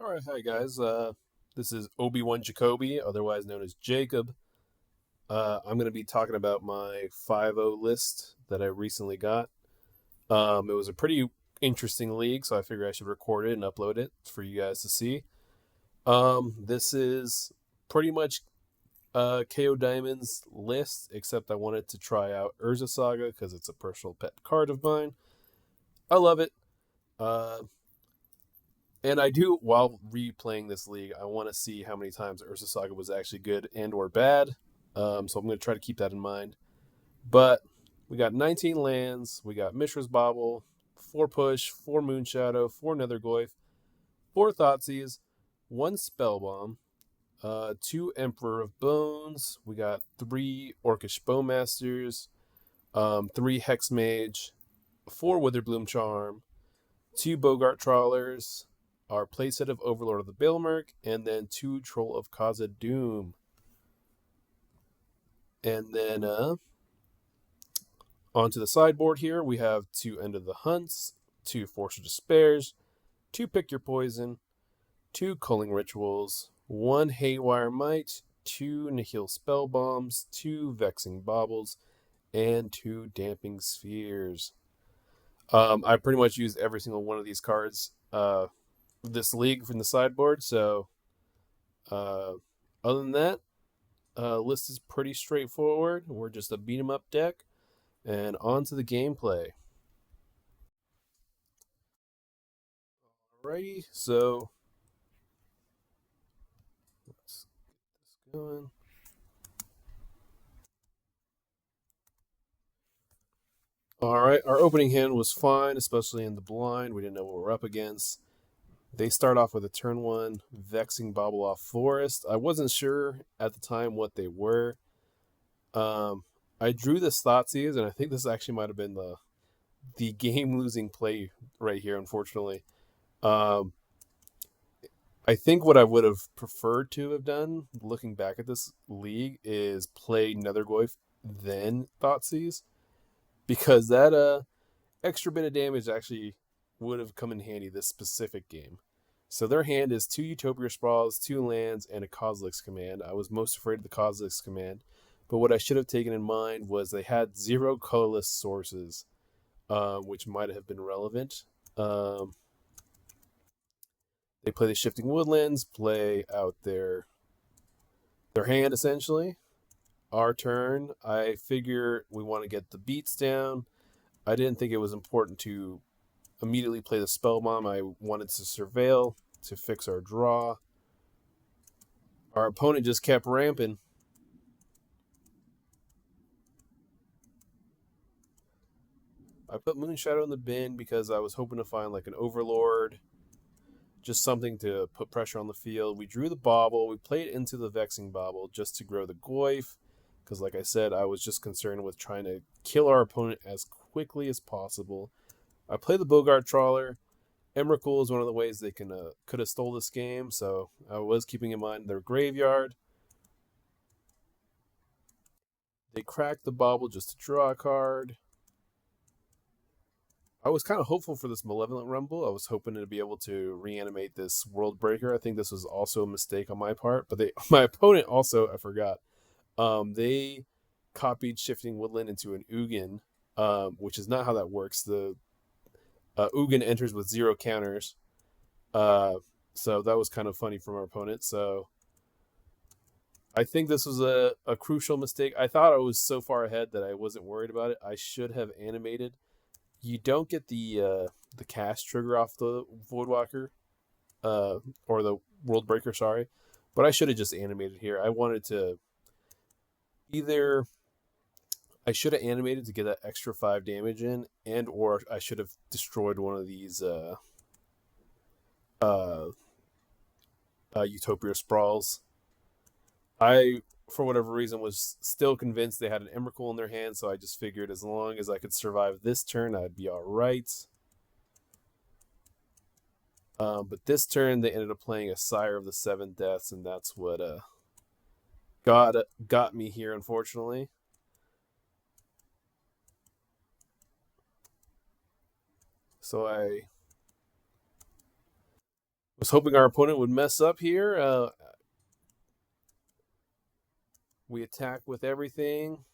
All right, hi guys. This is Obi-Wan Jacoby, otherwise known as Jacob. I'm going to be talking about my 5-0 list that I recently got. It was a pretty interesting league, so I figured I should record it and upload it for you guys to see. This is pretty much KO Diamond's list, except I wanted to try out Urza Saga because it's a personal pet card of mine. I love it. Uh, And I do, while replaying this league, I want to see how many times Ursa Saga was actually good and or bad. So I'm going to try to keep that in mind. But we got 19 lands. We got Mishra's Bauble, 4 Push, 4 Moonshadow, 4 Nethergoyf, 4 Thoughtseize, 1 Spellbomb, 2 Emperor of Bones. We got 3 Orcish Bowmasters, 3 Hex Mage, 4 Witherbloom Charm, 2 Bogart Trawlers, our playset of Overlord of the Bailmerk, and then 2 Troll of Khazad-dûm. And then onto the sideboard here, we have 2 End of the Hunts, 2 Force of Despairs, 2 Pick Your Poison, 2 Culling Rituals, 1 Haywire Might, 2 Nihil Spellbombs, 2 Vexing Baubles, and 2 Damping Spheres. I pretty much used every single one of these cards this league from the sideboard, so other than that, list is pretty straightforward. We're just a beat 'em up deck, and on to the gameplay. Alrighty, so let's get this going. Alright, our opening hand was fine, especially in the blind. We didn't know what we're up against. They start off with a turn 1 Vexing Bauble off Forest. I wasn't sure at the time what they were. I drew this Thoughtseize, and I think this actually might have been the game-losing play right here, unfortunately. Um, I think what I would have preferred to have done, looking back at this league, is play Nethergoyf, then Thoughtseize, because that extra bit of damage actually would have come in handy this specific game. So their hand is 2 Utopia Sprawls, 2 lands, and a Kozilek's Command. I was most afraid of the Kozilek's Command, but what I should have taken in mind was they had 0 colorless sources, which might have been relevant. They play the Shifting Woodlands, play out their hand essentially. Our turn, I figure we want to get the beats down. I didn't think it was important to immediately play the Spellbomb. I wanted to Surveil to fix our draw. Our opponent just kept ramping. I put Moonshadow in the bin because I was hoping to find like an Overlord, just something to put pressure on the field. We drew the Bauble. We played into the Vexing Bauble just to grow the Goyf, because like I said, I was just concerned with trying to kill our opponent as quickly as possible. I played the Bogart Trawler. Emrakul is one of the ways they could have stole this game, so I was keeping in mind their graveyard. They cracked the Bauble just to draw a card. I was kind of hopeful for this Malevolent Rumble. I was hoping to be able to reanimate this World Breaker. I think this was also a mistake on my part, but my opponent also, I forgot, they copied Shifting Woodland into an Ugin, which is not how that works. The Ugin enters with 0 counters, so that was kind of funny from our opponent. So I think this was a crucial mistake. I thought I was so far ahead that I wasn't worried about it. I should have animated. You don't get the cast trigger off the Voidwalker, or the World Breaker, sorry. But I should have just animated here. I wanted to either... I should have animated to get that extra 5 damage in, and or I should have destroyed one of these Utopia Sprawls. I, for whatever reason, was still convinced they had an Emrakul in their hand, so I just figured as long as I could survive this turn, I'd be alright. But this turn, they ended up playing a Sire of the Seven Deaths, and that's what got me here, unfortunately. So I Was hoping our opponent would mess up here. We attack with everything.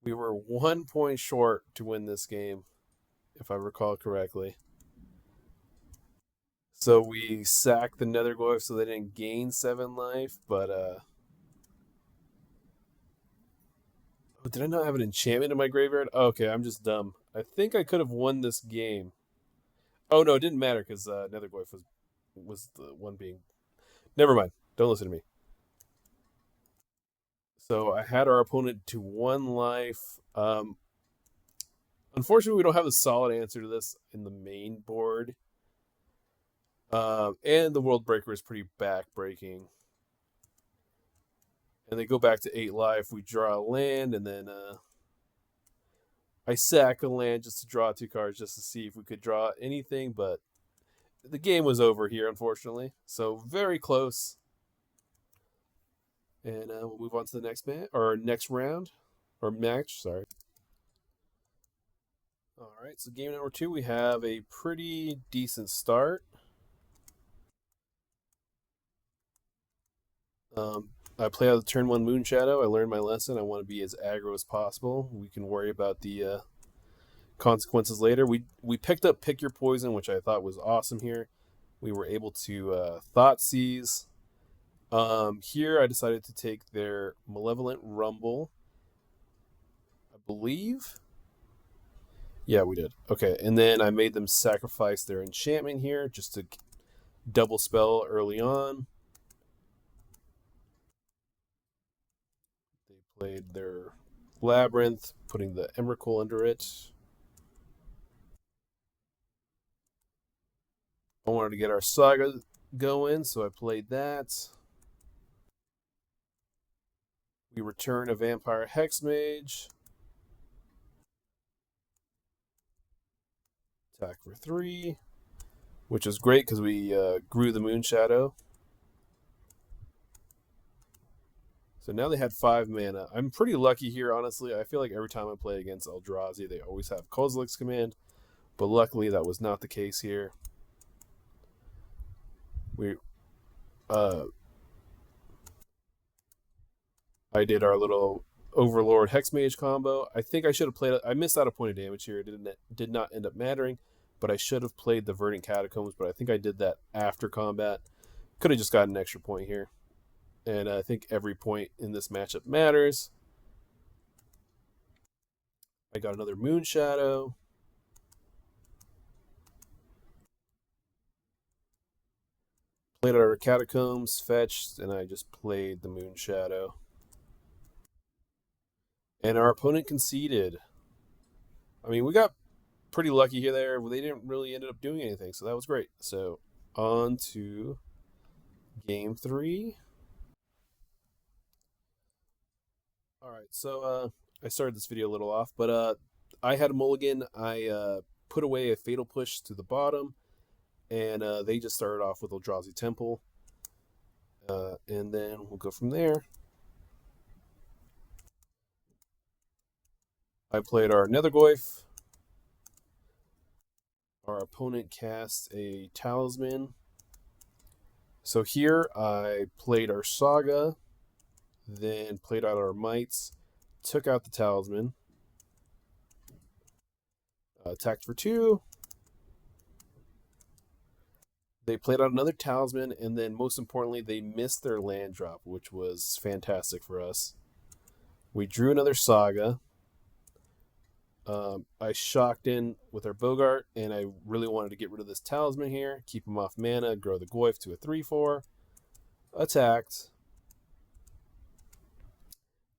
We were 1 point short to win this game, if I recall correctly. So we sacked the Netherglyph so they didn't gain 7 life, but did I not have an enchantment in my graveyard? Oh, okay, I'm just dumb. I think I could have won this game. Oh no, it didn't matter because Netherglyph was the one being. Never mind. Don't listen to me. So I had our opponent to 1 life. Unfortunately, we don't have a solid answer to this in the main board. And the World Breaker is pretty back-breaking. And they go back to 8 life. We draw a land, and then I sack a land just to draw 2 cards just to see if we could draw anything, but the game was over here, unfortunately. So very close. And we'll move on to the next next round, or match, sorry. All right, so game number 2, we have a pretty decent start. I play out the turn 1 Moon Shadow. I learned my lesson. I want to be as aggro as possible. We can worry about the consequences later. We picked up Pick Your Poison, which I thought was awesome here. We were able to Thought Seize. Here I decided to take their Malevolent Rumble. I believe. Yeah, we did. Okay, and then I made them sacrifice their enchantment here just to double spell early on. They played their Labyrinth, putting the Emrakul under it. I wanted to get our Saga going, so I played that. We return a Vampire Hexmage. Attack for 3, which is great because we grew the Moon Shadow. So now they had 5 mana. I'm pretty lucky here, honestly. I feel like every time I play against Eldrazi, they always have Kozilek's Command, but luckily that was not the case here. I did our little Overlord Hexmage combo. I think I should have played. I missed out a point of damage here. It did not end up mattering, but I should have played the Verdant Catacombs. But I think I did that after combat. Could have just gotten an extra point here, and I think every point in this matchup matters. I got another Moon Shadow. Played our Catacombs, fetched, and I just played the Moon Shadow. And our opponent conceded. I mean, we got pretty lucky here there. They didn't really end up doing anything, so that was great. So on to game 3. All right, so I started this video a little off, but I had a mulligan. I put away a Fatal Push to the bottom, and they just started off with Eldrazi Temple. And then we'll go from there. I played our Netherglyph. Our opponent cast a Talisman. So here I played our Saga, then played out our Mites, took out the Talisman, attacked for 2. They played out another Talisman, and then most importantly, they missed their land drop, which was fantastic for us. We drew another Saga. I shocked in with our Bogart, and I really wanted to get rid of this Talisman here, keep him off mana, grow the Goyf to a 3/4. Attacked.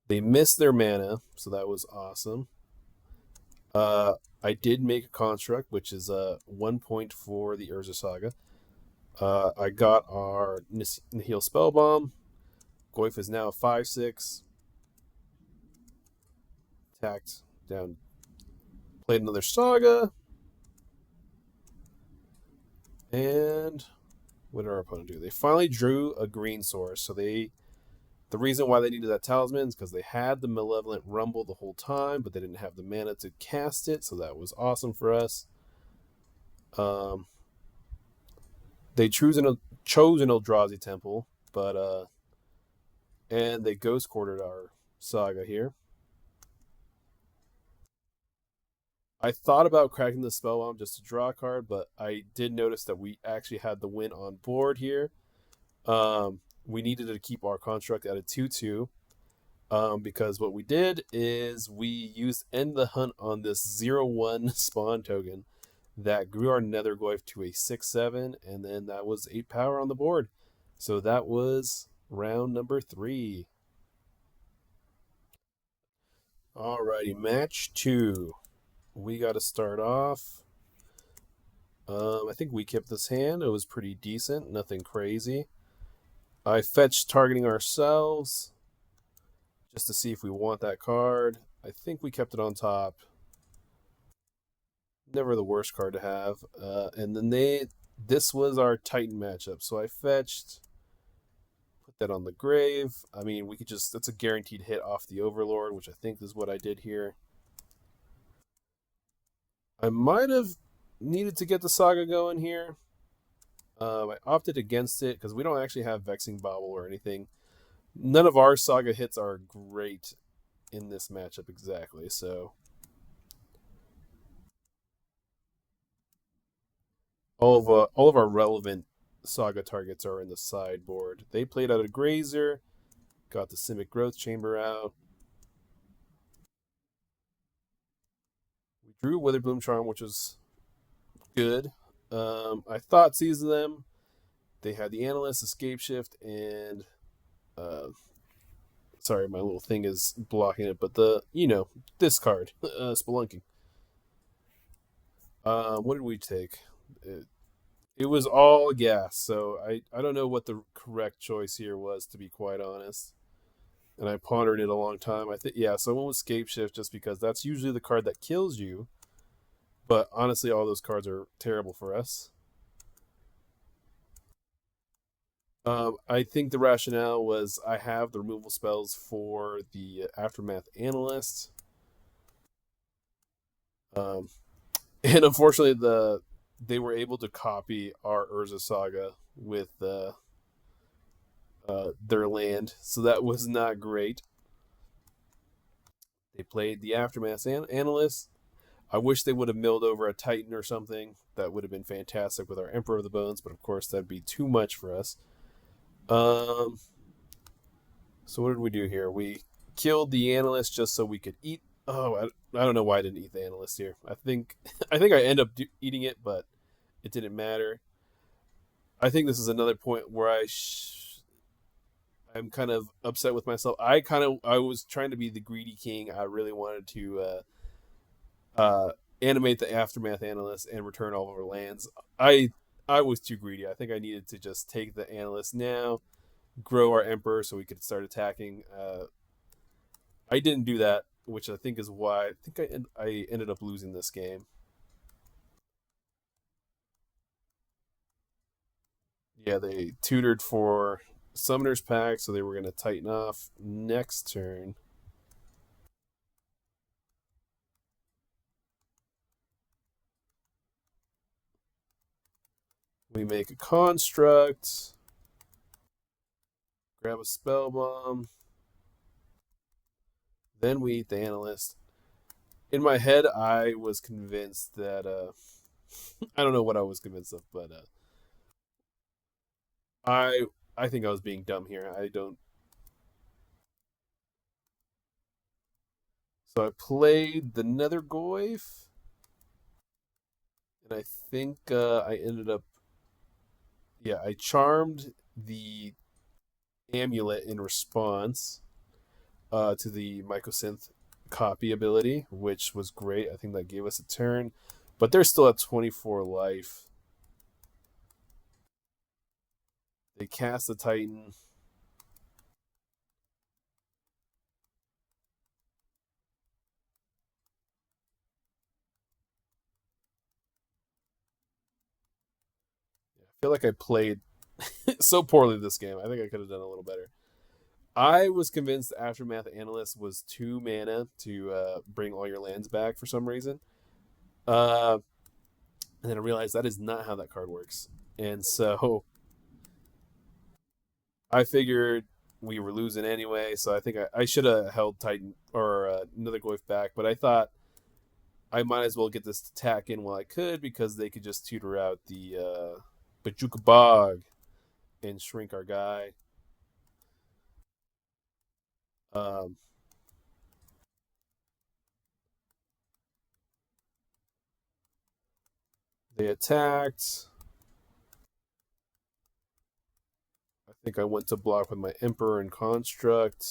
They missed their mana, so that was awesome. I did make a construct, which is 1 point for the Urza Saga. I got our Nihil Spellbomb. Goyf is now a 5/6. Attacked down. Played another Saga. And what did our opponent do? They finally drew a green source. So the reason why they needed that Talisman is because they had the Malevolent Rumble the whole time, but they didn't have the mana to cast it. So that was awesome for us. They chose an Eldrazi temple, but and they ghost quartered our saga here. I thought about cracking the spellbomb just to draw a card, but I did notice that we actually had the win on board here. We needed to keep our construct at a 2/2 because what we did is we used End the Hunt on this 0/1 spawn token that grew our Netherglyph to a 6/7, and then that was 8 power on the board. So that was round number 3. Alrighty, match 2. We got to start off. I think we kept this hand. It was pretty decent, nothing crazy. I fetched targeting ourselves just to see if we want that card. I think we kept it on top. Never the worst card to have. And then this was our Titan matchup. So I fetched, put that on the grave. I mean, we could just, that's a guaranteed hit off the Overlord, which I think is what I did here. I might have needed to get the Saga going here. I opted against it because we don't actually have Vexing Bobble or anything. None of our Saga hits are great in this matchup exactly, so all of our relevant Saga targets are in the sideboard. They played out a Grazer, got the Simic Growth Chamber out. We drew Witherbloom Charm, which was good. I thought seized them. They had the Analyst, Escape Shift, and sorry, my little thing is blocking it, but this card, Spelunking. What did we take? It was all gas, so I don't know what the correct choice here was, to be quite honest. And I pondered it a long time. I think so I went with Escape Shift just because that's usually the card that kills you. But honestly, all those cards are terrible for us. I think the rationale was I have the removal spells for the Aftermath Analyst. And unfortunately, they were able to copy our Urza Saga with their land, so that was not great. They played the Aftermath Analyst. I wish they would have milled over a Titan or something. That would have been fantastic with our Emperor of the Bones, but of course that'd be too much for us. So what did we do here? We killed the Analyst just so we could eat. Oh, I don't know why I didn't eat the Analyst here. I think I end up eating it, but it didn't matter. I think this is another point where I'm kind of upset with myself. I was trying to be the greedy king. I really wanted to animate the Aftermath Analyst and return all of our lands. I was too greedy. I think I needed to just take the Analyst now, grow our Emperor so we could start attacking. I didn't do that, which I think is why I think I ended up losing this game. Yeah, they tutored for Summoner's Pack, so they were going to tighten off next turn. We make a construct, grab a spell bomb, then we eat the Analyst. In my head, I was convinced that I don't know what I was convinced of, but I think I was being dumb here. I don't. So I played the Netherglyph, and I think I ended up. Yeah, I charmed the amulet in response to the Mycosynth copy ability, which was great. I think that gave us a turn, but they're still at 24 life. They cast the Titan. I feel like I played so poorly this game. I think I could have done a little better. I was convinced Aftermath Analyst was 2 mana to bring all your lands back for some reason. And then I realized that is not how that card works. And so I figured we were losing anyway, so I think I should have held Titan or another Goif back, but I thought I might as well get this attack in while I could because they could just tutor out the Bajuka Bog and shrink our guy. Um, they attacked. I think I went to block with my Emperor and Construct.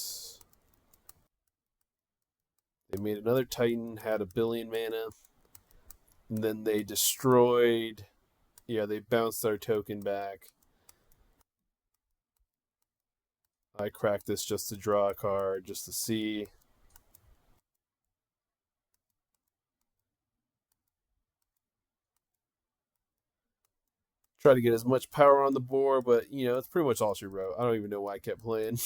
They made another Titan, had a billion mana, and then they destroyed. Yeah, they bounced our token back. I cracked this just to draw a card, just to see. Try to get as much power on the board, but it's pretty much all she wrote. I don't even know why I kept playing.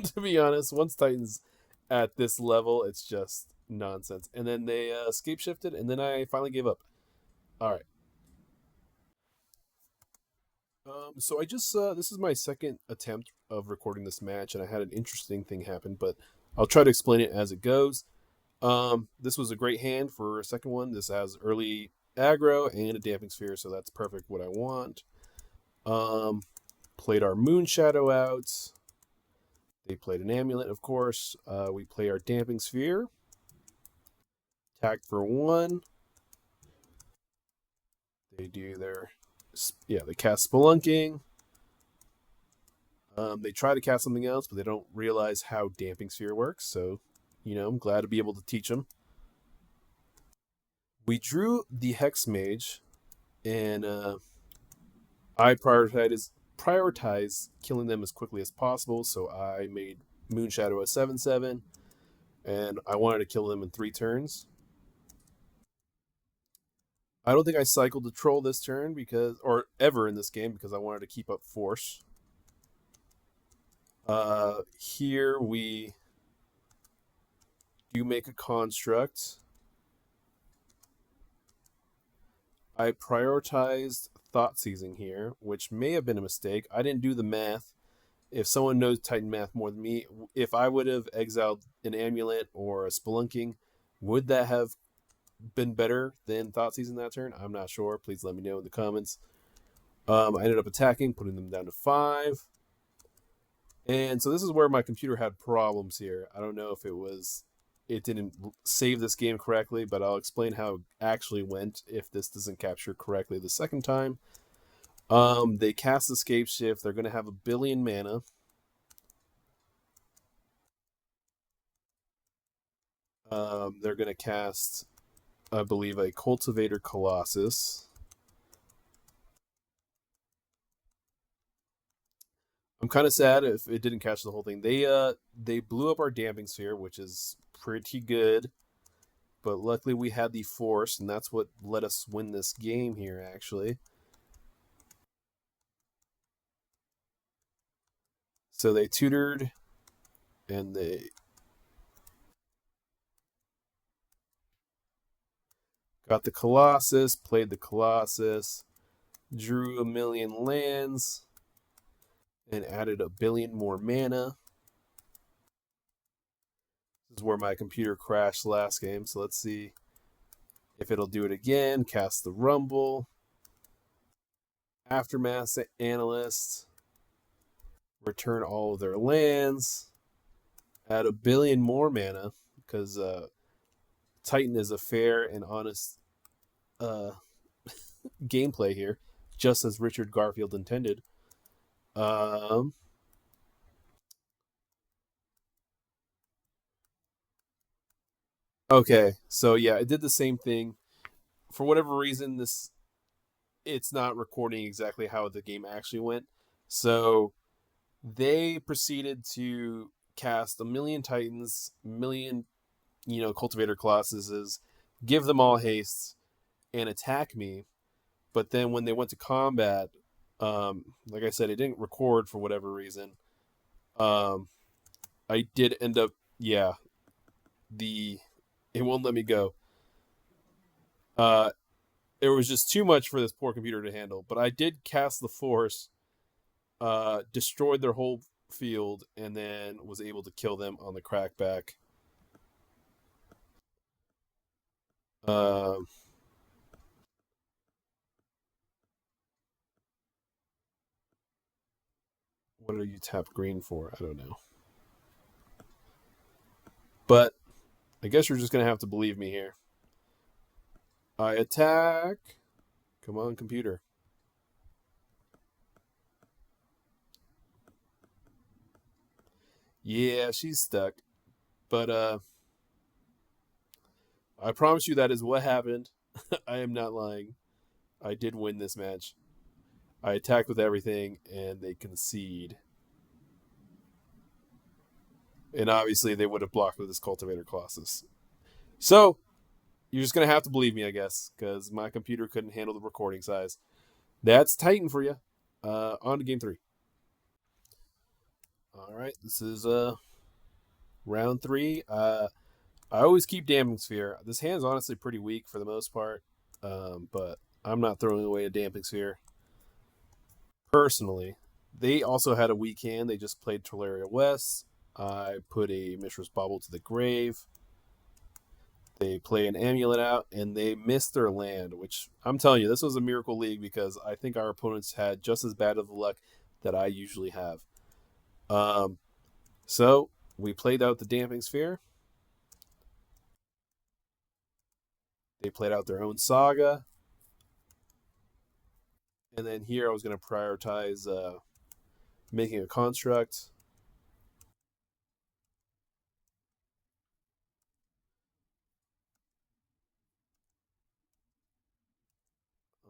To be honest, once Titan's at this level, it's just nonsense. And then they escape shifted, and then I finally gave up. All right. So I just this is my second attempt of recording this match, and I had an interesting thing happen, but I'll try to explain it as it goes. This was a great hand for a second one. This has early aggro and a damping sphere, so that's perfect what I want. Um, Played our Moon Shadow out. They played an amulet, of course. We play our damping sphere. Attack for one. They do their they cast Spelunking. They try to cast something else, but they don't realize how damping sphere works. So, I'm glad to be able to teach them. We drew the Hex Mage, and I prioritize killing them as quickly as possible. So I made Moon Shadow a 7/7, and I wanted to kill them in 3 turns. I don't think I cycled the troll this turn or ever in this game, because I wanted to keep up force. Here we do make a construct. I prioritized Thought Seizing here, which may have been a mistake. I didn't do the math. If someone knows Titan math more than me, if I would have exiled an amulet or a Spelunking, would that have been better than Thought Seizing that turn? I'm not sure. Please let me know in the comments. I ended up attacking, putting them down to 5. And so this is where my computer had problems here. I don't know if it didn't save this game correctly, but I'll explain how it actually went if this doesn't capture correctly the second time. They cast Escape Shift. They're going to have a billion mana. They're going to cast, I believe, a Cultivator Colossus. I'm kind of sad if it didn't catch the whole thing. They blew up our Damping Sphere, which is pretty good. But luckily we had the force, and that's what let us win this game here, actually. So they tutored, and they got the Colossus, played the Colossus, drew a million lands, and added a billion more mana. This is where my computer crashed last game, so let's see if it'll do it again. Cast the Rumble, Aftermath Analyst, return all of their lands, add a billion more mana, because Titan is a fair and honest uh, gameplay here, just as Richard Garfield intended. Um, okay, so yeah, it did the same thing. For whatever reason, it's not recording exactly how the game actually went. So they proceeded to cast a million Titans, million, Cultivator Colossuses, give them all haste, and attack me. But then when they went to combat, like I said, it didn't record for whatever reason. Um, I did end up, yeah, it won't let me go. Uh, It was just too much for this poor computer to handle. But I did cast the force, destroyed their whole field, and then was able to kill them on the crackback. Uh, what do you tap green for? I don't know. But I guess you're just going to have to believe me here. I attack. Come on, computer. Yeah, she's stuck. But I promise you that is what happened. I am not lying. I did win this match. I attacked with everything, and they concede. And obviously, they would have blocked with this Cultivator Colossus. So, you're just going to have to believe me, I guess, because my computer couldn't handle the recording size. That's Titan for you. On to game 3. All right, this is round 3. I always keep Damping Sphere. This hand's honestly pretty weak for the most part, but I'm not throwing away a Damping Sphere. Personally, they also had a weak hand. They just played Tolaria West. I put a Mishra's Bauble to the grave. They play an Amulet out, and they missed their land, which I'm telling you, this was a miracle league because I think our opponents had just as bad of the luck that I usually have. So we played out the Damping Sphere. They played out their own Saga. And then here I was going to prioritize making a construct.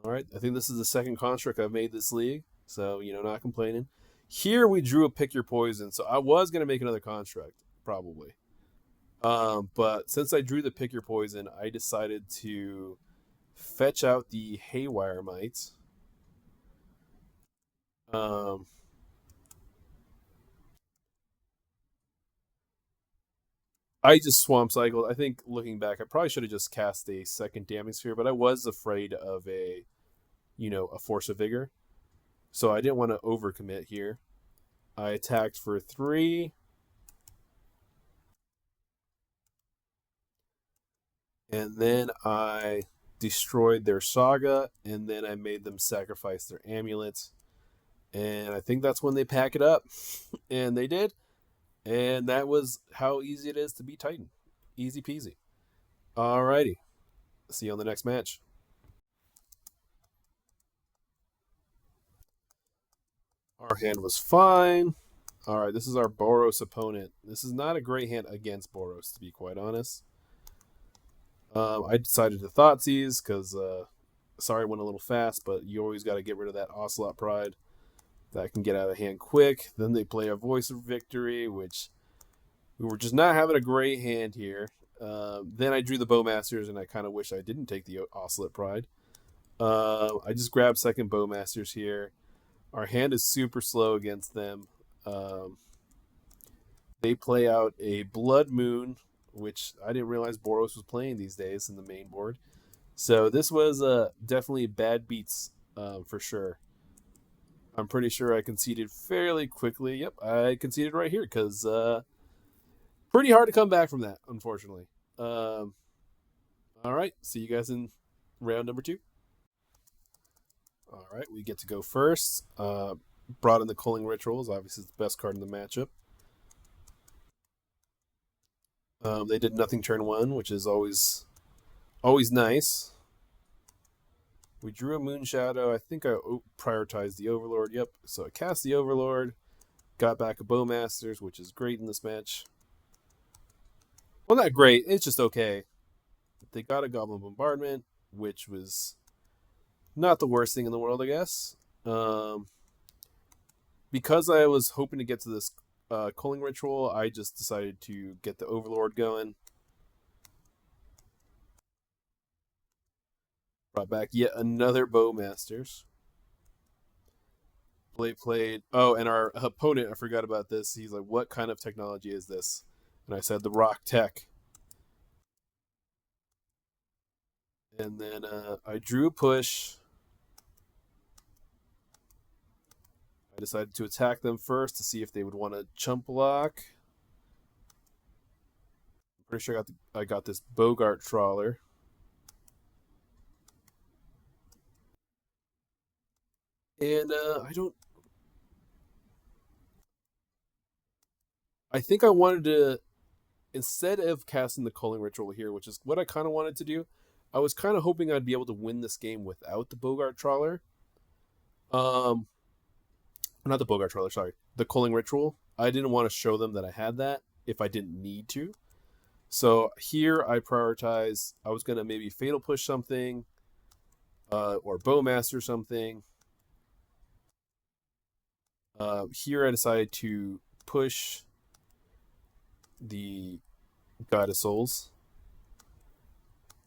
All right, I think this is the second construct I've made this league, so, not complaining. Here we drew a Pick Your Poison, so I was going to make another construct, probably. But since I drew the Pick Your Poison, I decided to fetch out the Haywire Mite. I just swamp cycled. I think looking back, I probably should have just cast a second Damping Sphere, but I was afraid of a Force of Vigor. So I didn't want to overcommit here. I attacked for 3. And then I destroyed their Saga, and then I made them sacrifice their amulets. And I think that's when they pack it up. And they did. And that was how easy it is to beat Titan. Easy peasy. Alrighty. See you on the next match. Our hand was fine. Alright, this is our Boros opponent. This is not a great hand against Boros, to be quite honest. I decided to Thoughtseize because, sorry, went a little fast, but you always got to get rid of that Ocelot Pride. That can get out of hand quick. Then they play a Voice of Victory, which we were just not having a great hand here. Then I drew the Bowmasters, and I kind of wish I didn't take the Ocelot Pride. I just grabbed second Bowmasters here. Our hand is super slow against them. They play out a Blood Moon, which I didn't realize Boros was playing these days in the main board. So this was definitely bad beats for sure. I'm pretty sure I conceded fairly quickly. Yep, I conceded right here because pretty hard to come back from that, unfortunately. All right, see you guys in round number 2. All right, we get to go first. Brought in the Culling Rituals. Obviously, it's the best card in the matchup. They did nothing turn 1, which is always nice. We drew a Moon Shadow. I think I prioritized the Overlord. Yep. So I cast the Overlord. Got back a Bowmasters, which is great in this match. Well, not great. It's just okay. They got a Goblin Bombardment, which was not the worst thing in the world, I guess. Because I was hoping to get to this Culling Ritual, I just decided to get the Overlord going. Brought back yet another Bowmasters. Blade played. Oh, and our opponent, I forgot about this. He's like, what kind of technology is this? And I said, the Rock Tech. And then I drew a push. I decided to attack them first to see if they would want to chump block. I'm pretty sure I got this Bogart Trawler. And I think I wanted to, instead of casting the Culling Ritual here, which is what I kind of wanted to do, I was kind of hoping I'd be able to win this game without the Bogart Trawler. Um, Not the Bogart Trawler, sorry, the Culling Ritual. I didn't want to show them that I had that if I didn't need to. So here I prioritize. I was gonna maybe Fatal Push something, or Bowmaster something. Here I decided to push the God of Souls.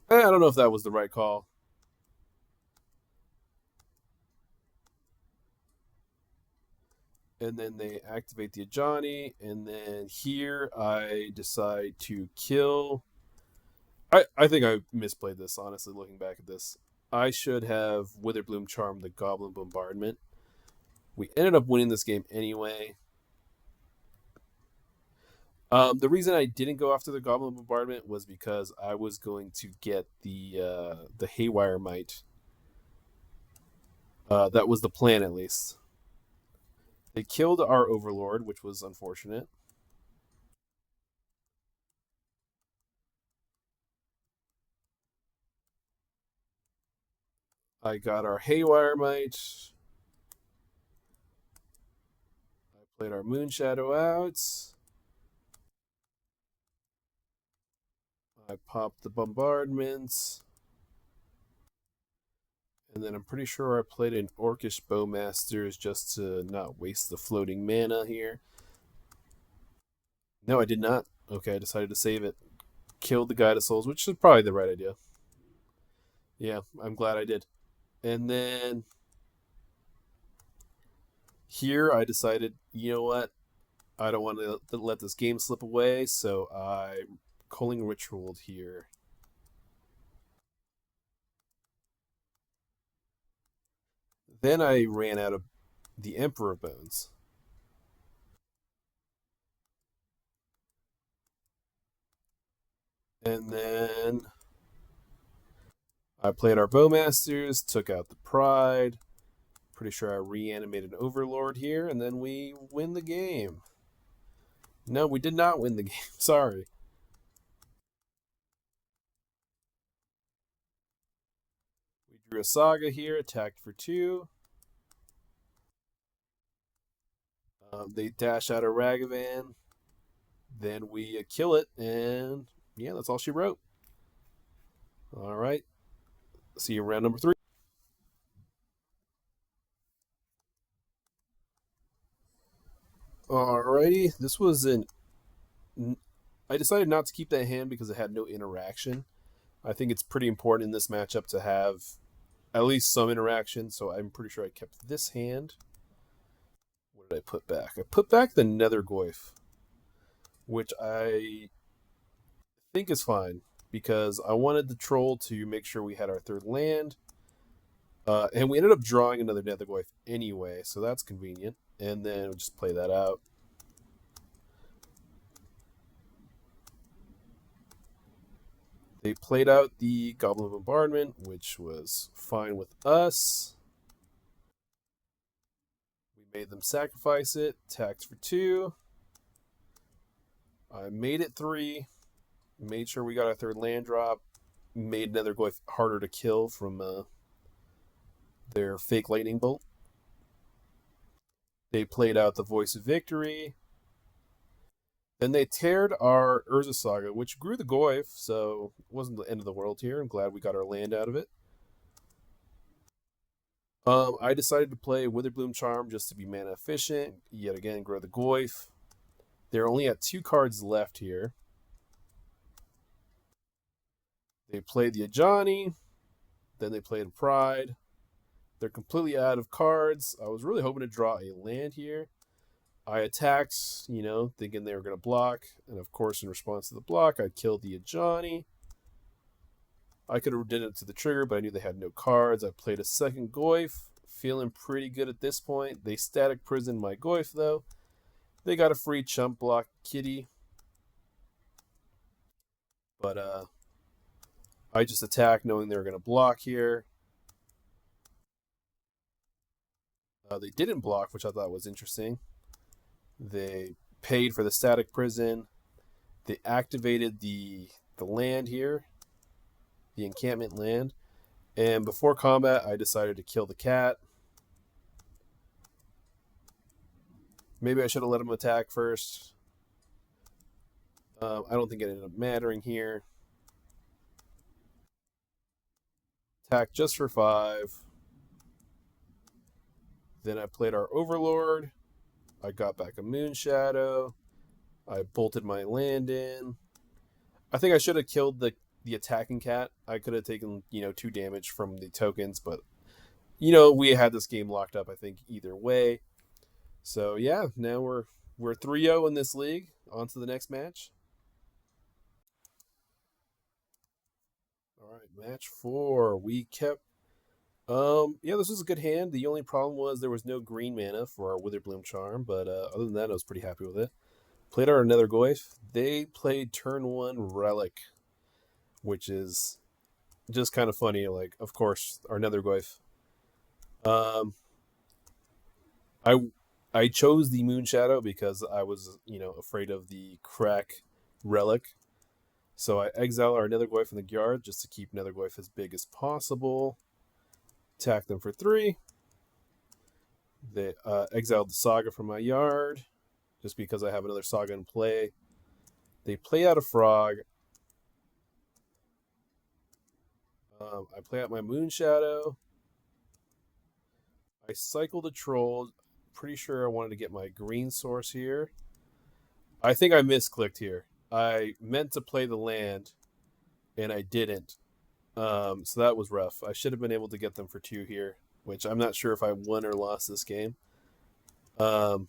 I don't know if that was the right call. And then they activate the Ajani, and then here I decide to kill. I think I misplayed this, honestly, looking back at this. I should have Witherbloom Charm the Goblin Bombardment. We ended up winning this game anyway. The reason I didn't go after the Goblin Bombardment was because I was going to get the Haywire Might. That was the plan, at least. They killed our Overlord, which was unfortunate. I got our Haywire Might. I played our Moonshadow out. I popped the bombardments. And then I'm pretty sure I played an Orcish Bowmasters just to not waste the floating mana here. No, I did not. Okay, I decided to save it. Killed the Guide of Souls, which is probably the right idea. Yeah, I'm glad I did. And then here I decided, you know what? I don't want to let this game slip away, so I Culling Ritualed here. Then I ran out of the Emperor Bones. And then I played our Bowmasters, took out the Pride. Pretty sure I reanimated Overlord here, and then we win the game. No, we did not win the game. Sorry. We drew a Saga here, attacked for 2. They dash out a Ragavan. Then we kill it, and yeah, that's all she wrote. All right. See you round number 3. Alrighty. This was an. I decided not to keep that hand because it had no interaction. I think it's pretty important in this matchup to have at least some interaction, so I'm pretty sure I kept this hand. What did I put back? I put back the Nethergoyf, which I think is fine because I wanted the troll to make sure we had our 3rd land. And we ended up drawing another Nethergoyf anyway, so that's convenient. And then we'll just play that out. They played out the Goblin Bombardment, which was fine with us. We made them sacrifice it, attacked for 2. I made it 3. Made sure we got our 3rd land drop. Made Nethergoyf harder to kill from their fake lightning bolt. They played out the Voice of Victory. Then they teared our Urza Saga, which grew the Goyf, so it wasn't the end of the world here. I'm glad we got our land out of it. I decided to play Witherbloom Charm just to be mana efficient. Yet again, grow the Goyf. They're only at 2 cards left here. They played the Ajani. Then they played Pride. They're completely out of cards. I was really hoping to draw a land here. I attacked, thinking they were going to block. And of course, in response to the block, I killed the Ajani. I could have did it to the trigger, but I knew they had no cards. I played a second Goyf, feeling pretty good at this point. They static prison my Goyf though. They got a free chump block kitty, but I just attacked knowing they were going to block here. They didn't block, which I thought was interesting. They paid for the static prison. They activated the land here, the encampment land. And before combat, I decided to kill the cat. Maybe I should have let him attack first. I don't think it ended up mattering here. Attack just for 5. Then I played our Overlord. I got back a Moon Shadow. I bolted my land in. I think I should have killed the attacking cat. I could have taken 2 damage from the tokens, but we had this game locked up. I think either way. So yeah, now we're 3-0 in this league. On to the next match. All right, match 4. We kept. This was a good hand. The only problem was there was no green mana for our Witherbloom Charm, but other than that, I was pretty happy with it. Played our Nether Goyf. They played turn 1 Relic, which is just kind of funny. Like, of course, our Nether Goyf. I chose the Moon Shadow because I was, afraid of the crack Relic. So I exile our Nether Goyf from the yard just to keep Nether Goyf as big as possible. Attack them for 3. They exiled the Saga from my yard just because I have another Saga in play. They play out a Frog. I play out my Moon Shadow. I cycled a Troll. Pretty sure I wanted to get my green source here. I think I misclicked here. I meant to play the land, and I didn't. So that was rough. I should have been able to get them for 2 here, which I'm not sure if I won or lost this game. But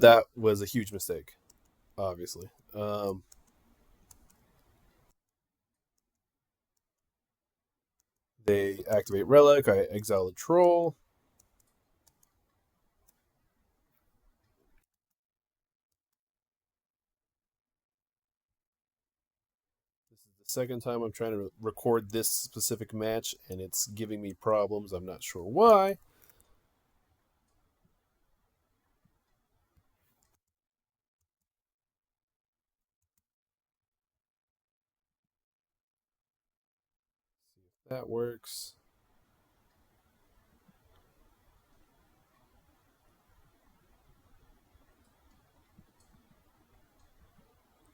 that was a huge mistake, obviously. They activate Relic. I exile the Troll. This is the second time I'm trying to record this specific match, and it's giving me problems. I'm not sure why. See if that works.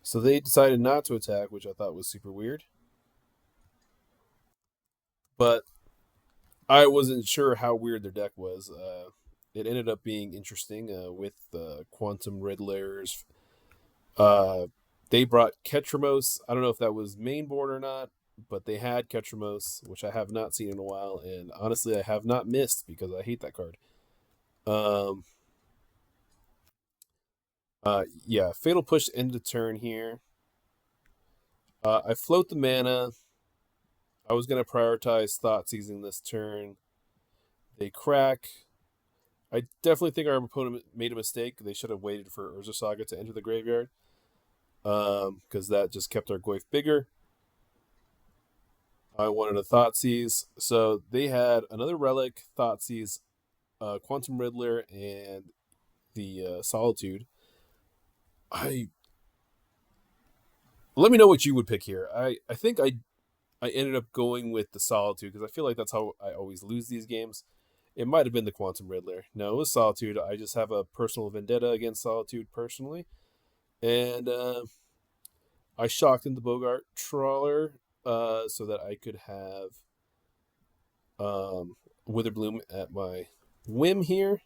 So they decided not to attack, which I thought was super weird. But I wasn't sure how weird their deck was. It ended up being interesting with Quantum Riddlers. They brought Ketramos. I don't know if that was main board or not, but they had Ketramos, which I have not seen in a while. And honestly, I have not missed because I hate that card. Yeah, Fatal Push end of turn here. I float the mana. I was going to prioritize Thought Seizing this turn. They crack. I definitely think our opponent made a mistake. They should have waited for Urza Saga to enter the graveyard. Because that just kept our Goyf bigger. I wanted a Thoughtseize. So they had another Relic, Thoughtseize, Quantum Riddler, and the Solitude. Let me know what you would pick here. I think I ended up going with the Solitude because I feel like that's how I always lose these games. It might have been the Quantum Riddler. No, it was Solitude. I just have a personal vendetta against Solitude personally. And I shocked into Bogart Trawler so that I could have Witherbloom at my whim here.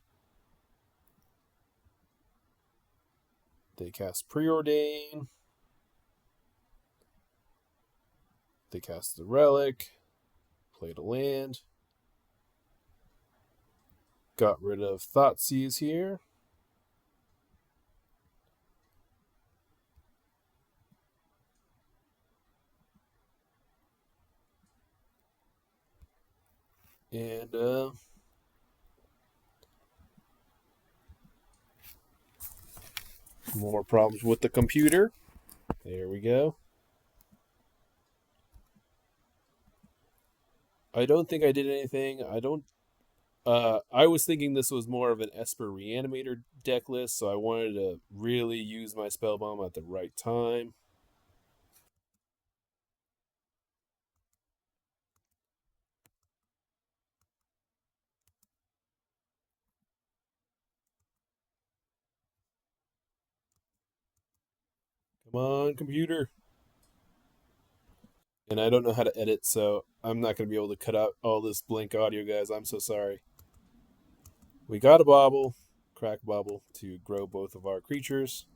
They cast Preordain. They cast the Relic. Played a land. Got rid of Thoughtseize here. And more problems with the computer. There we go. I don't think I did anything. I don't. I was thinking this was more of an Esper Reanimator deck list, so I wanted to really use my spell bomb at the right time. Come on, computer. And I don't know how to edit, so I'm not going to be able to cut out all this blank audio, guys. I'm so sorry. We got a bobble, crack bobble, to grow both of our creatures.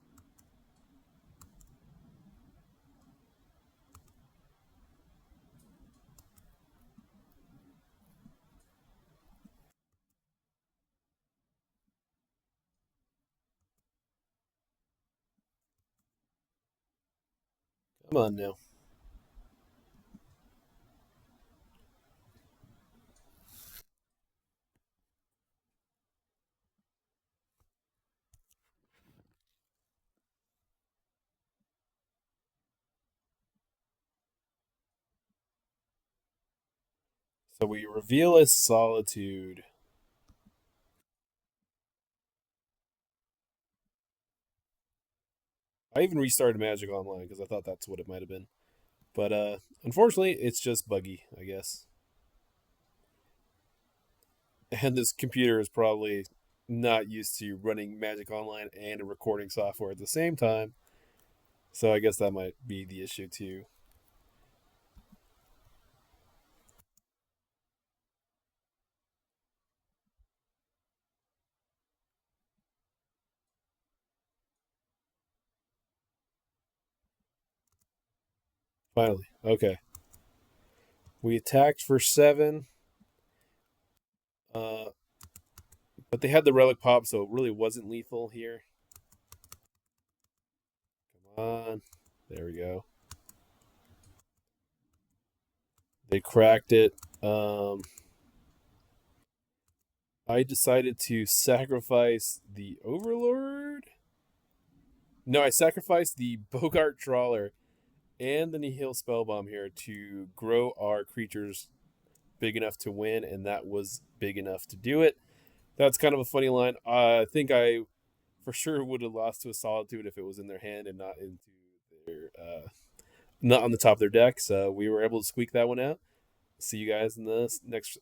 Come on now. So we reveal a Solitude. I even restarted Magic Online because I thought that's what it might have been. But unfortunately, it's just buggy, I guess. And this computer is probably not used to running Magic Online and a recording software at the same time. So I guess that might be the issue too. Finally, okay. We attacked for 7, uh, but they had the relic pop, so it really wasn't lethal here. Come on, there we go. They cracked it. I decided to sacrifice the Overlord. No, I sacrificed the Bogart Trawler and the Nihil Spellbomb here to grow our creatures big enough to win, and that was big enough to do it. That's kind of a funny line. I think I for sure would have lost to a Solitude if it was in their hand and not into their not on the top of their deck. So we were able to squeak that one out. See you guys in the next.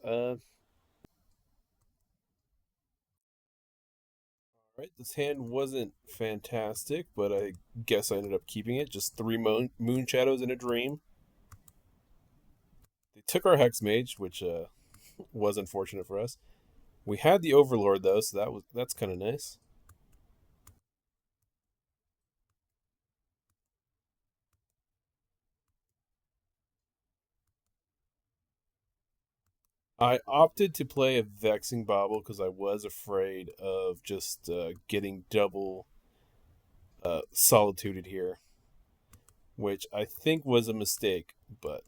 Right, this hand wasn't fantastic, but I guess I ended up keeping it. Just 3 moon shadows in a dream. They took our Hex Mage, which was unfortunate for us. We had the Overlord though, so that's kind of nice. I opted to play a Vexing Bauble because I was afraid of just getting double solituded here, which I think was a mistake. But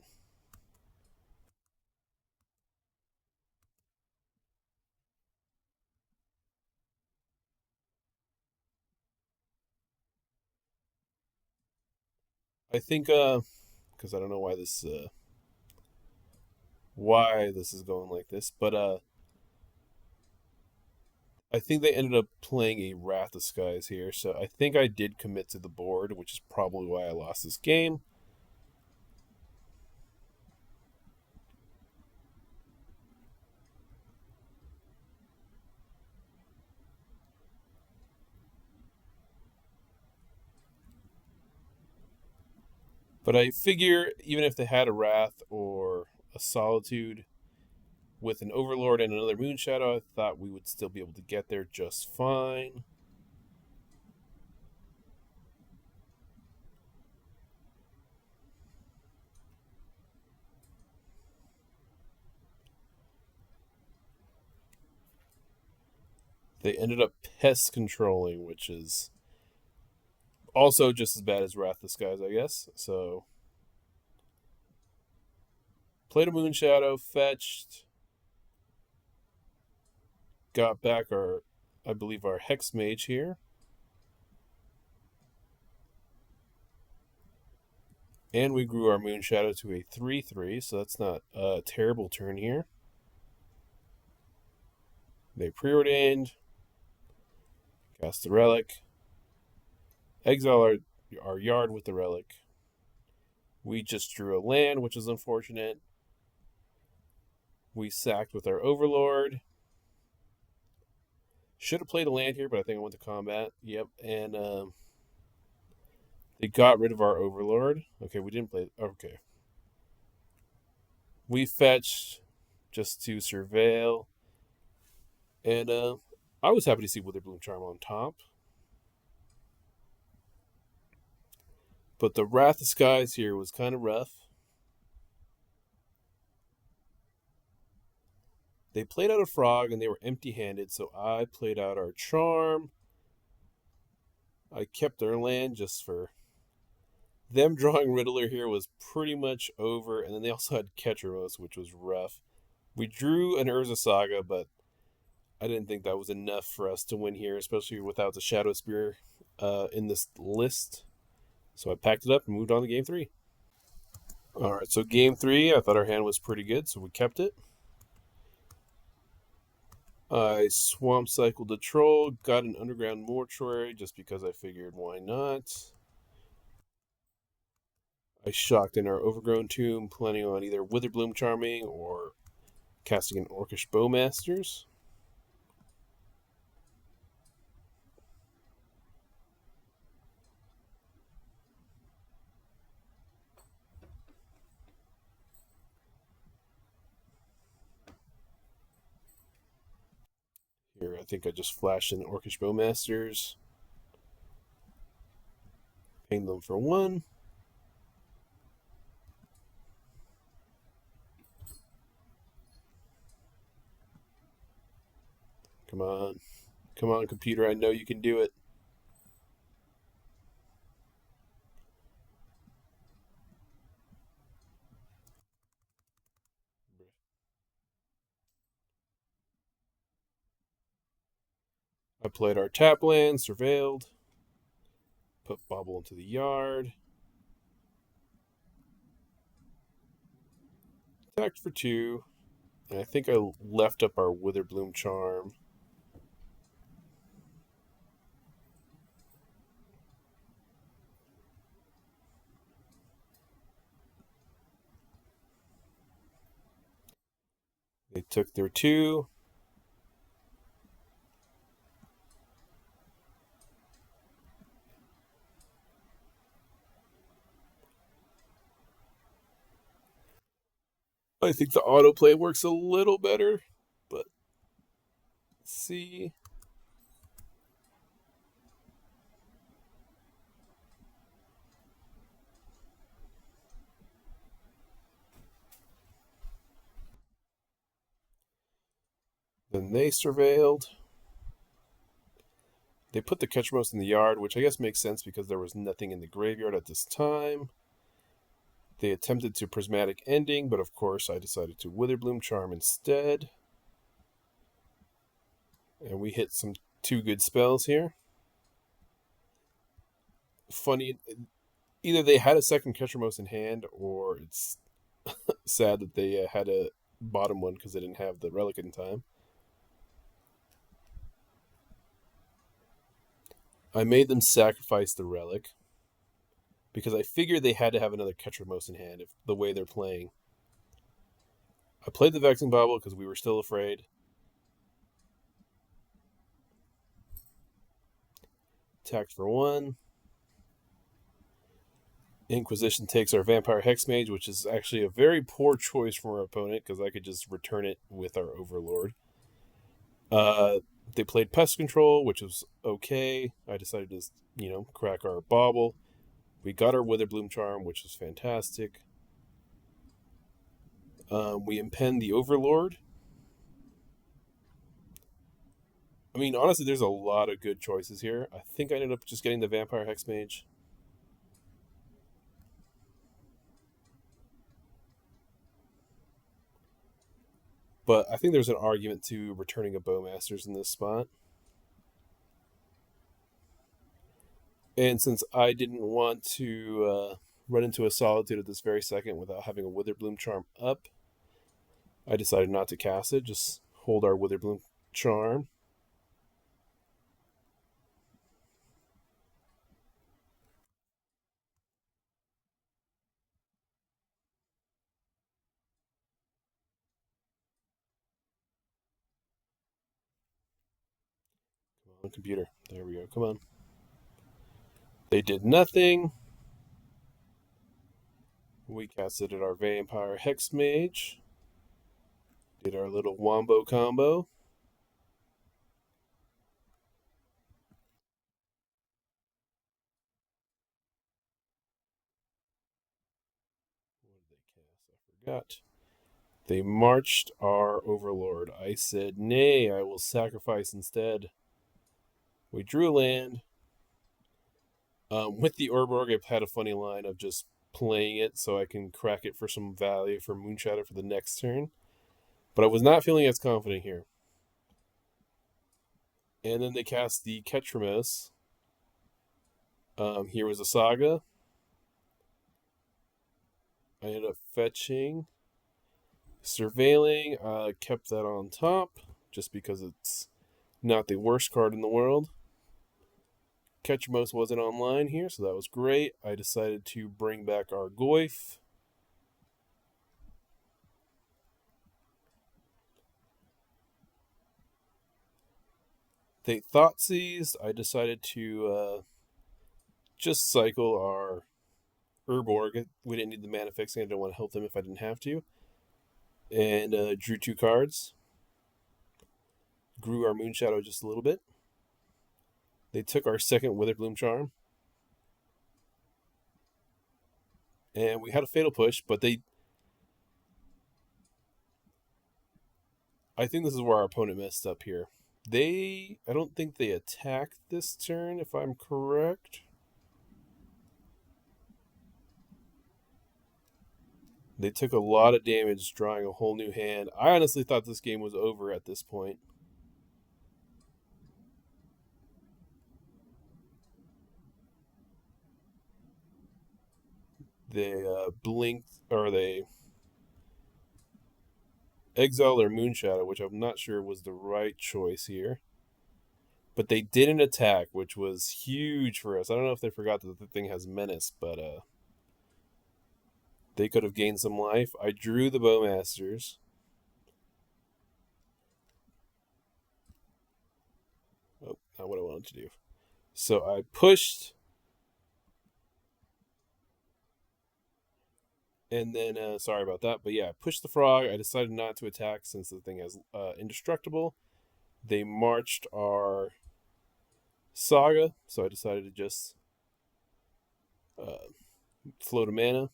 I think because I don't know why this is going like this, but I think they ended up playing a Wrath of Skies here, so I think I did commit to the board, which is probably why I lost this game. But I figure even if they had a Wrath or a Solitude with an Overlord and another Moonshadow, I thought we would still be able to get there just fine. They ended up pest controlling, which is also just as bad as Wrath of the Skies, I guess. So played a Moonshadow, fetched, got back our, I believe, our Hex Mage here. And we grew our Moon Shadow to a 3/3, so that's not a terrible turn here. They preordained, cast the Relic, exile our yard with the Relic. We just drew a land, which is unfortunate. We sacked with our Overlord. Should have played a land here, but I think I went to combat. Yep, and they got rid of our Overlord. Okay, we didn't play. Okay. We fetched just to surveil. And I was happy to see Witherbloom Charm on top. But the Wrath of Skies here was kind of rough. They played out a frog and they were empty-handed, so I played out our charm. I kept their land just for them. Drawing Riddler here was pretty much over, and then they also had Ketchermos, which was rough. We drew an Urza Saga, but I didn't think that was enough for us to win here, especially without the Shadow Spear in this list. So I packed it up and moved on to game 3. All right, so game 3, I thought our hand was pretty good, so we kept it. I swamp cycled the troll, got an underground mortuary just because I figured why not. I shocked in our overgrown tomb, planning on either Witherbloom Charming or casting an Orcish Bowmasters. Here, I think I just flashed in Orcish Bowmasters. Ping them for 1. Come on. Come on, computer. I know you can do it. I played our tap land, surveilled, put Bobble into the yard, attacked for 2, and I think I left up our Witherbloom Charm. They took their 2. I think the autoplay works a little better, but let's see. Then they surveilled. They put the Ketchermos in the yard, which I guess makes sense because there was nothing in the graveyard at this time. They attempted to Prismatic Ending, but of course I decided to Witherbloom Charm instead. And we hit some 2 good spells here. Funny, either they had a second Ketchermos in hand, or it's sad that they had a bottom one because they didn't have the relic in time. I made them sacrifice the relic because I figured they had to have another Ketchermos in hand if the way they're playing. I played the Vexing Bobble because we were still afraid. Attacked for 1. Inquisition takes our Vampire Hexmage, which is actually a very poor choice from our opponent because I could just return it with our Overlord. They played Pest Control, which was okay. I decided to, crack our Bauble. We got our Witherbloom Charm, which was fantastic. We impend the Overlord. I mean, honestly, there's a lot of good choices here. I think I ended up just getting the Vampire Hexmage. But I think there's an argument to returning a Bowmasters in this spot. And since I didn't want to run into a Solitude at this very second without having a Witherbloom Charm up, I decided not to cast it, just hold our Witherbloom Charm. Come on, computer. There we go. Come on. They did nothing. We casted our Vampire Hex Mage. Did our little Wombo combo. What did they cast? I forgot. They marched our Overlord. I said, nay, I will sacrifice instead. We drew land. With the Urborg, I've had a funny line of just playing it so I can crack it for some value for Moonshadow for the next turn. But I was not feeling as confident here. And then they cast the Ketramos. Here was a Saga. I ended up fetching, surveilling. Kept that on top just because it's not the worst card in the world. Ketramos wasn't online here, so that was great. I decided to bring back our Goyf. They Thoughtseize. I decided to just cycle our Urborg. We didn't need the mana fixing. I didn't want to help them if I didn't have to. And drew 2 cards. Grew our Moonshadow just a little bit. They took our second Witherbloom Charm. And we had a Fatal Push, but I think this is where our opponent messed up here. I don't think they attacked this turn, if I'm correct. They took a lot of damage drawing a whole new hand. I honestly thought this game was over at this point. They blinked, or they exiled their Moonshadow, which I'm not sure was the right choice here. But they didn't attack, which was huge for us. I don't know if they forgot that the thing has Menace, but they could have gained some life. I drew the Bowmasters. Oh, not what I wanted to do. So I pushed. And then, sorry about that. But yeah, I pushed the frog. I decided not to attack since the thing has indestructible. They marched our Saga. So I decided to just float a mana.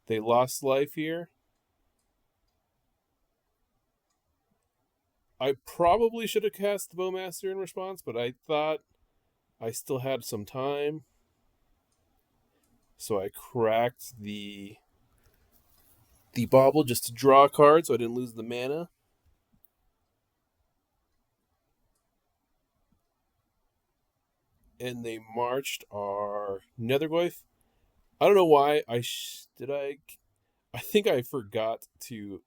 They lost life here. I probably should have cast the Bowmaster in response, but I thought I still had some time. So I cracked the Bauble just to draw a card so I didn't lose the mana. And they marched our Nethergoyf. I don't know why. I think I forgot to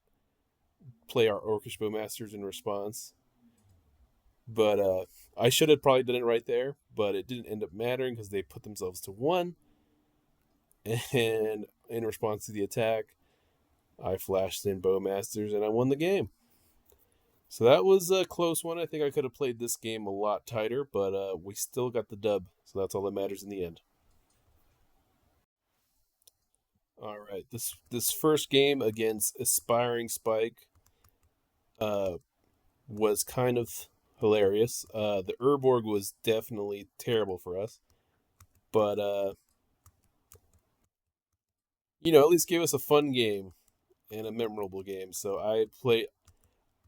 play our Orcish Bowmasters in response. But I should have probably done it right there, but it didn't end up mattering because they put themselves to 1. And in response to the attack, I flashed in Bowmasters and I won the game. So that was a close one. I think I could have played this game a lot tighter, but we still got the dub. So that's all that matters in the end. All right, this first game against AspiringSpike was kind of hilarious. The Urborg was definitely terrible for us, but at least gave us a fun game and a memorable game. So I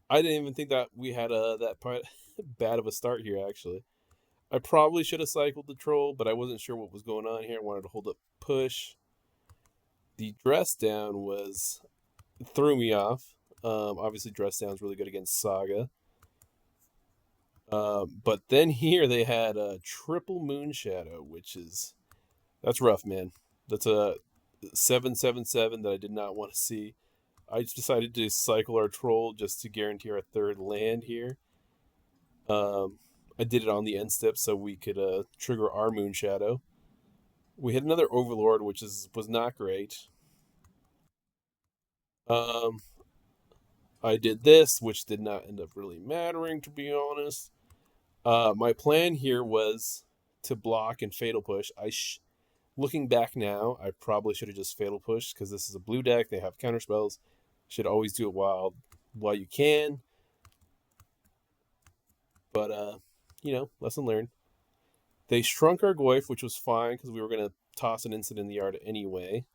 didn't even think that we had that bad of a start here. Actually, I probably should have cycled the troll, but I wasn't sure what was going on here. I wanted to hold up push. The dress down threw me off. Obviously, Dress Down's really good against Saga. But then here they had a triple Moonshadow, that's rough, man. That's a 7/7/7 that I did not want to see. I just decided to cycle our troll just to guarantee our third land here. Um, I did it on the end step so we could trigger our Moonshadow. We had another Overlord, was not great. Um, I did this, which did not end up really mattering, to be honest. My plan here was to block and Fatal Push. Looking back now, I probably should have just Fatal Pushed because this is a blue deck. They have counter spells. Should always do it while you can. But lesson learned. They shrunk our Goyf, which was fine because we were gonna toss an instant in the yard anyway.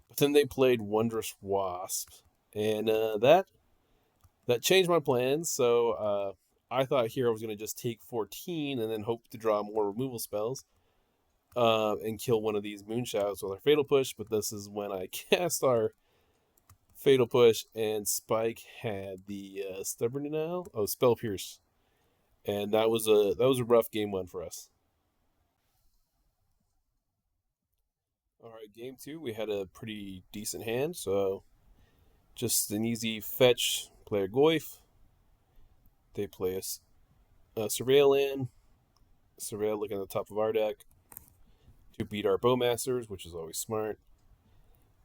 But then they played Wondrous Wasp, and that changed my plans. So I thought here I was gonna just take 14 and then hope to draw more removal spells. And kill one of these Moonshadows with our Fatal Push, but this is when I cast our Fatal Push, and Spike had the Stubborn Denial. Oh, Spell Pierce, and that was a rough game one for us. All right, game two, we had a pretty decent hand, so just an easy fetch. Play a Goyf. They play a Surveil land. Surveil looking at the top of our deck to beat our Bowmasters, which is always smart.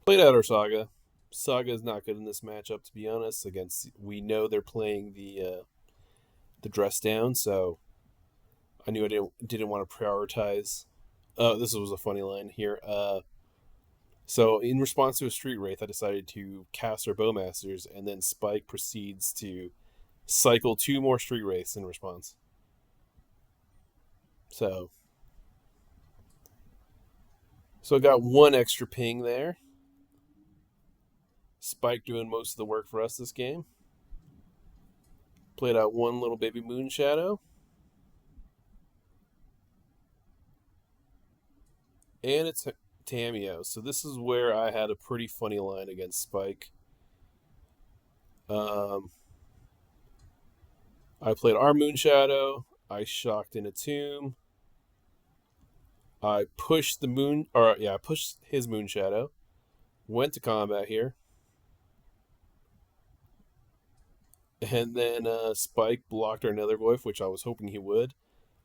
Played out our Saga. Saga is not good in this matchup, to be honest. We know they're playing the Dress Down, so I knew I didn't want to prioritize. This was a funny line here. So in response to a Street Wraith, I decided to cast our Bowmasters, and then Spike proceeds to cycle 2 more Street Wraiths in response. So I got 1 extra ping there. Spike doing most of the work for us this game. Played out 1 little baby Moonshadow. And it's Tameo. So this is where I had a pretty funny line against Spike. I played our Moonshadow. I shocked in a tomb. I pushed I pushed his Moonshadow. Went to combat here. And then Spike blocked our Nether Goyf, which I was hoping he would.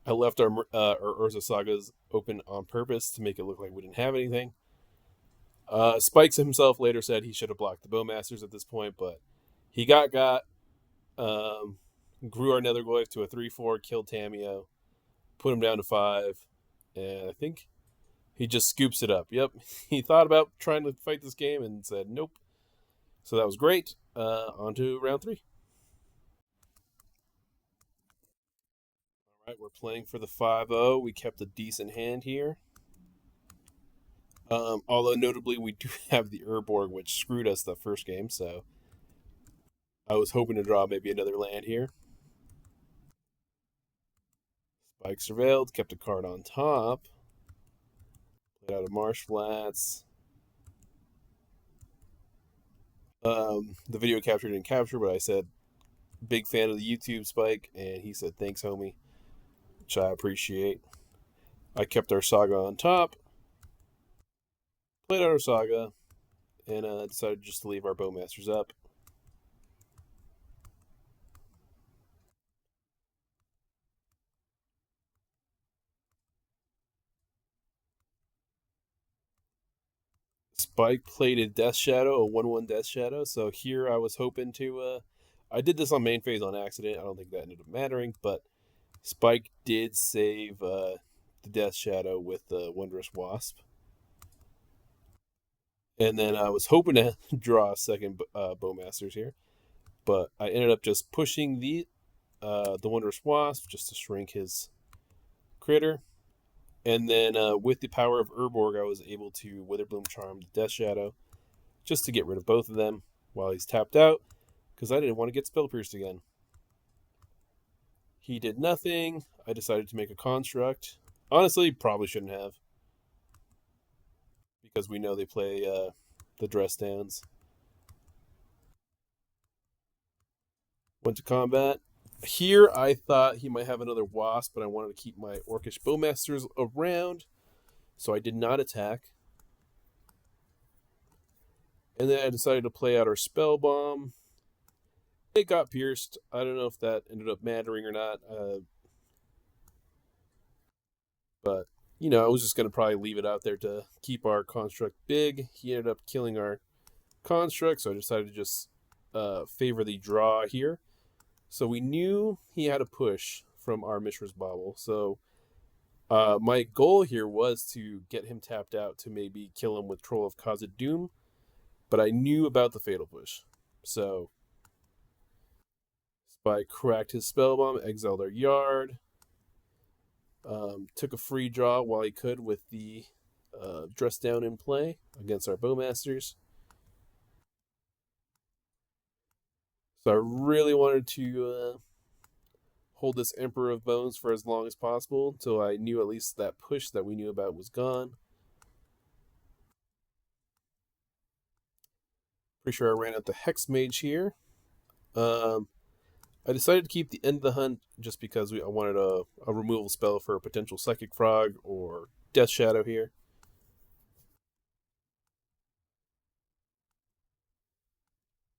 I left our Urza Sagas open on purpose to make it look like we didn't have anything. Spikes himself later said he should have blocked the Bowmasters at this point, but he got. Grew our Nether Goyf to a 3/4, killed Tameo, put him down to 5, and I think he just scoops it up. Yep, he thought about trying to fight this game and said nope. So that was great. On to round 3. All right, we're playing for the 5-0. We kept a decent hand here. Although notably, we do have the Urborg, which screwed us the first game, so I was hoping to draw maybe another land here. Spike Surveilled, kept a card on top. Played out of Marsh Flats. The video capture didn't capture, but I said, big fan of the YouTube Spike, and he said, thanks, homie, which I appreciate. I kept our Saga on top. Played out our Saga, and decided just to leave our Bowmasters up. Spike played a Death Shadow, a 1/1 Death Shadow. So here I was hoping to. I did this on main phase on accident. I don't think that ended up mattering, but Spike did save the Death Shadow with the Wondrous Wasp. And then I was hoping to draw a second Bowmasters here, but I ended up just pushing the Wondrous Wasp just to shrink his critter. And then with the power of Urborg, I was able to Witherbloom Charm the Death Shadow just to get rid of both of them while he's tapped out, because I didn't want to get Spell Pierced again. He did nothing. I decided to make a construct. Honestly, probably shouldn't have, because we know they play the Dress Downs. Went to combat. Here, I thought he might have another wasp, but I wanted to keep my orcish bowmasters around, so I did not attack. And then I decided to play out our spell bomb. It got pierced. I don't know if that ended up mattering or not, but I was just going to probably leave it out there to keep our construct big. He ended up killing our construct, so I decided to just favor the draw here. So we knew he had a push from our Mishra's Bauble. So my goal here was to get him tapped out to maybe kill him with Troll of Khazad-dûm, but I knew about the Fatal Push. So Spike cracked his Spellbomb, exiled our Yard, took a free draw while he could with the Dress Down in play against our Bowmasters. So I really wanted to hold this Emperor of Bones for as long as possible until I knew at least that push that we knew about was gone. Pretty sure I ran out the Hex Mage here. I decided to keep the End of the Hunt just because I wanted a removal spell for a potential Psychic Frog or Death Shadow here.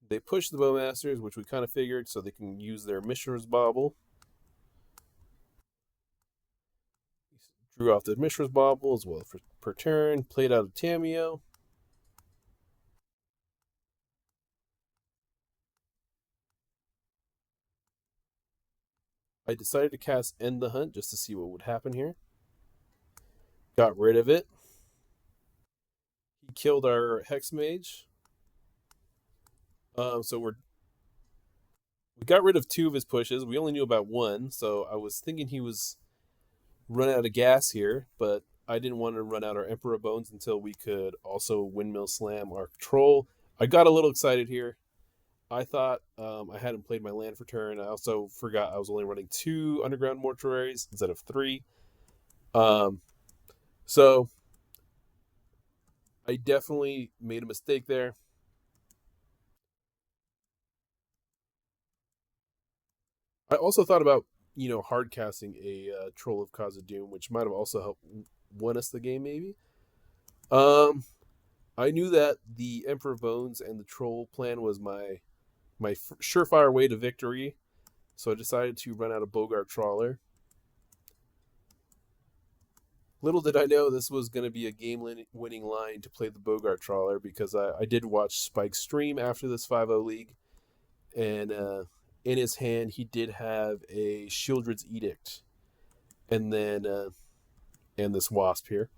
They push the Bowmasters, which we kind of figured, so they can use their Mishra's Bauble. Drew off the Mishra's Bauble as well per turn. Played out a Tamiyo. I decided to cast End the Hunt just to see what would happen here. Got rid of it. He killed our Hex Mage. So we got rid of 2 of his pushes. We only knew about 1, so I was thinking he was run out of gas here, but I didn't want to run out our Emperor Bones until we could also Windmill Slam our Troll. I got a little excited here. I thought I hadn't played my land for turn. I also forgot I was only running 2 Underground Mortuaries instead of 3. So I definitely made a mistake there. I also thought about hard casting a Troll of Khazad-dûm, which might have also helped won us the game maybe. I knew that the Emperor Bones and the Troll plan was my surefire way to victory, so I decided to run out a Bogart Trawler. Little did I know this was going to be a game-winning line to play the Bogart Trawler, because I did watch Spike's stream after this 5-0 league, and in his hand he did have a Shieldred's Edict, and then and this Wasp here.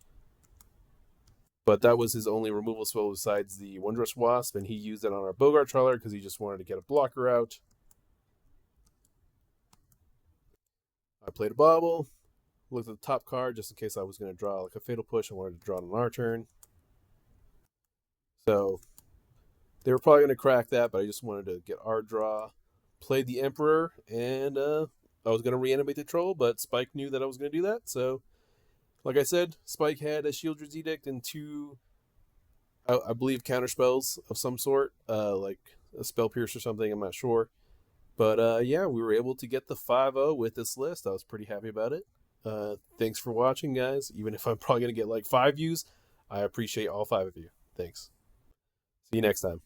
But that was his only removal spell besides the Wondrous Wasp, and he used it on our Bogart Trawler because he just wanted to get a blocker out. I played a Bauble, looked at the top card just in case I was going to draw like a Fatal Push. I wanted to draw it on our turn. So they were probably going to crack that, but I just wanted to get our draw. Played the Emperor, and I was going to reanimate the Troll, but Spike knew that I was going to do that. So, like I said, Spike had a Shieldred's Edict and 2, I believe, counter spells of some sort, like a Spell Pierce or something. I'm not sure. But yeah, we were able to get the 5-0 with this list. I was pretty happy about it. Thanks for watching, guys. Even if I'm probably going to get like 5 views, I appreciate all 5 of you. Thanks. See you next time.